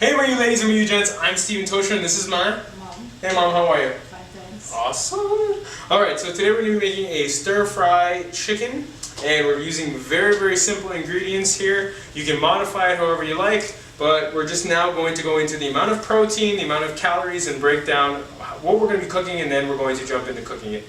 Hey, my you ladies and you gents, I'm StevenTocher and this is my Mom. Hey Mom, how are you? Fine, thanks. Awesome! Alright, so today we're going to be making a stir-fry chicken, and we're using very simple ingredients here. You can modify it however you like, but we're just now going to go into the amount of protein, the amount of calories, and break down what we're going to be cooking, and then we're going to jump into cooking it.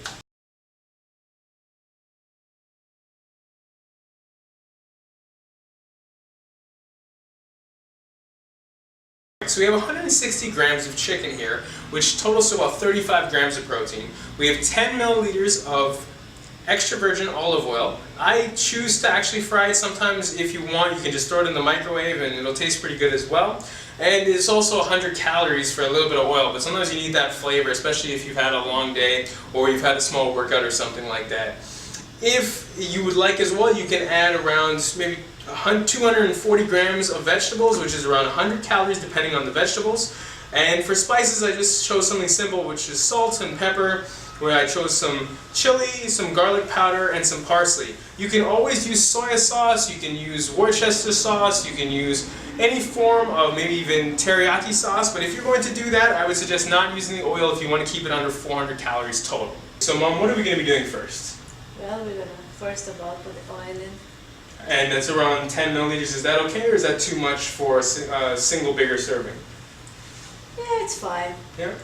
So we have 160 grams of chicken here, which totals to about 35 grams of protein. We have 10 milliliters of extra virgin olive oil. I choose to actually fry it. Sometimes if you want, you can just throw it in the microwave and it'll taste pretty good as well. And it's also 100 calories for a little bit of oil, but sometimes you need that flavor, especially if you've had a long day or you've had a small workout or something like that. If you would like as well, you can add around maybe 240 grams of vegetables, which is around 100 calories depending on the vegetables. And for spices, I just chose something simple, which is salt and pepper, where I chose some chili, some garlic powder, and some parsley. You can always use soy sauce, you can use Worcester sauce, you can use any form of maybe even teriyaki sauce, but if you're going to do that, I would suggest not using the oil if you want to keep it under 400 calories total. So Mom, what are we going to be doing first? Well, we're going to first of all put the oil in. And that's around 10 milliliters. Is that okay, or is that too much for a single bigger serving? Yeah, it's fine. Yeah.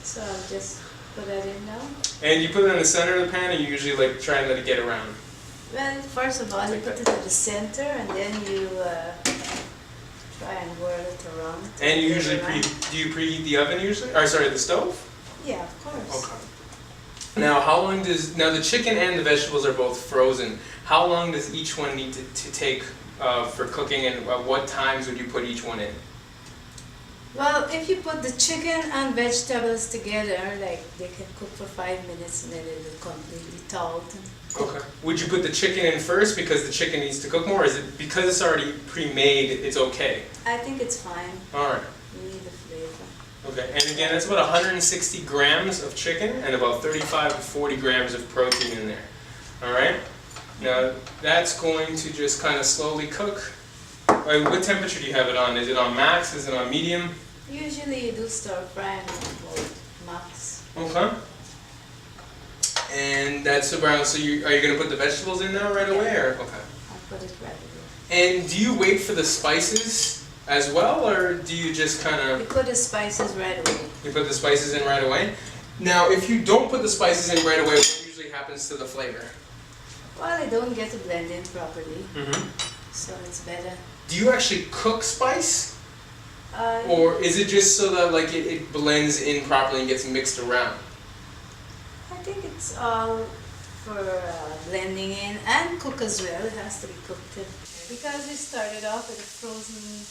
So I'll just put that in now. And you put it in the center of the pan, and you usually like try and let it get around. Well, first of all, you put it in the center, and then you try and whirl it around. And you usually do you preheat the oven usually? Or sorry, the stove? Yeah, of course. Okay. Now, the chicken and the vegetables are both frozen. How long does each one need to take for cooking, and what times would you put each one in? Well, if you put the chicken and vegetables together, like they can cook for 5 minutes and then it'll completely thawed. Okay. Would you put the chicken in first because the chicken needs to cook more, or is it because it's already pre-made, it's okay? I think it's fine. Alright. You need the flavor. Okay, and again, that's about 160 grams of chicken and about 35 to 40 grams of protein in there. Alright? Now, that's going to just kind of slowly cook. What temperature do you have it on? Is it on max? Is it on medium? Usually you do stir fry and about max. Okay. And that's around, so are you going to put the vegetables in now right away? Or? Okay. I'll put it right away. And do you wait for the spices as well, or do you just kind of... You put the spices right away. You put the spices in right away? Now, if you don't put the spices in right away, what usually happens to the flavor? Well, they don't get to blend in properly, so it's better. Do you actually cook spice? Or is it just so that like it blends in properly and gets mixed around? I think it's all for blending in and cook as well. It has to be cooked too. Because we started off with frozen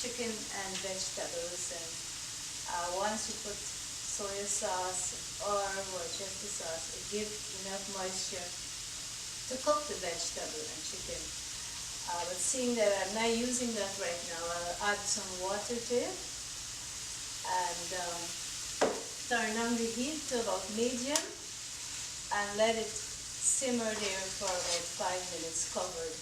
chicken and vegetables, and once you put soy sauce or Worcester sauce, it gives enough moisture to cook the vegetable and chicken. But seeing that I'm not using that right now, I'll add some water to it and turn on the heat to about medium and let it simmer there for about 5 minutes covered.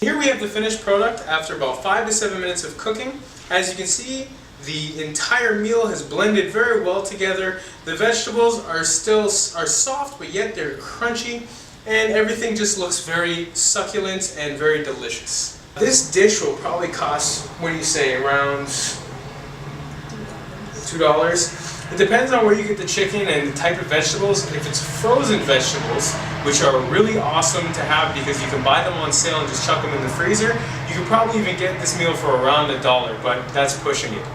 Here we have the finished product after about 5 to 7 minutes of cooking. As you can see, the entire meal has blended very well together. The vegetables are soft, but yet they're crunchy. And everything just looks very succulent and very delicious. This dish will probably cost, what do you say, around $2? It depends on where you get the chicken and the type of vegetables. If it's frozen vegetables, which are really awesome to have because you can buy them on sale and just chuck them in the freezer, you can probably even get this meal for around $1, but that's pushing it.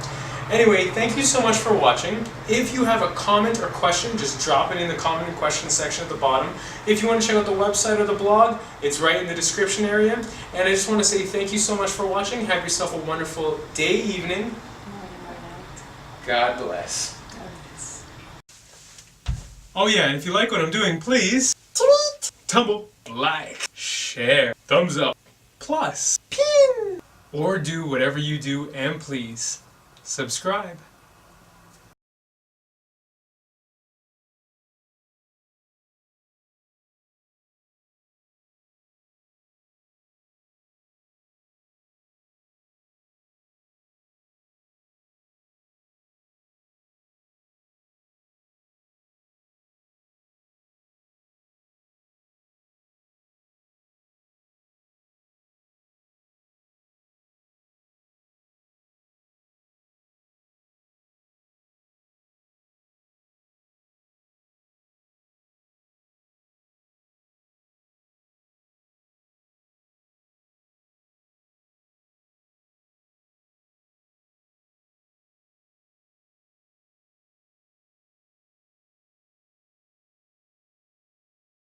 Anyway, thank you so much for watching. If you have a comment or question, just drop it in the comment and question section at the bottom. If you want to check out the website or the blog, it's right in the description area. And I just want to say thank you so much for watching. Have yourself a wonderful day, evening. God bless. Oh yeah, and if you like what I'm doing, please tweet, tumble, like, share, thumbs up, plus, pin, or do whatever you do, and please subscribe.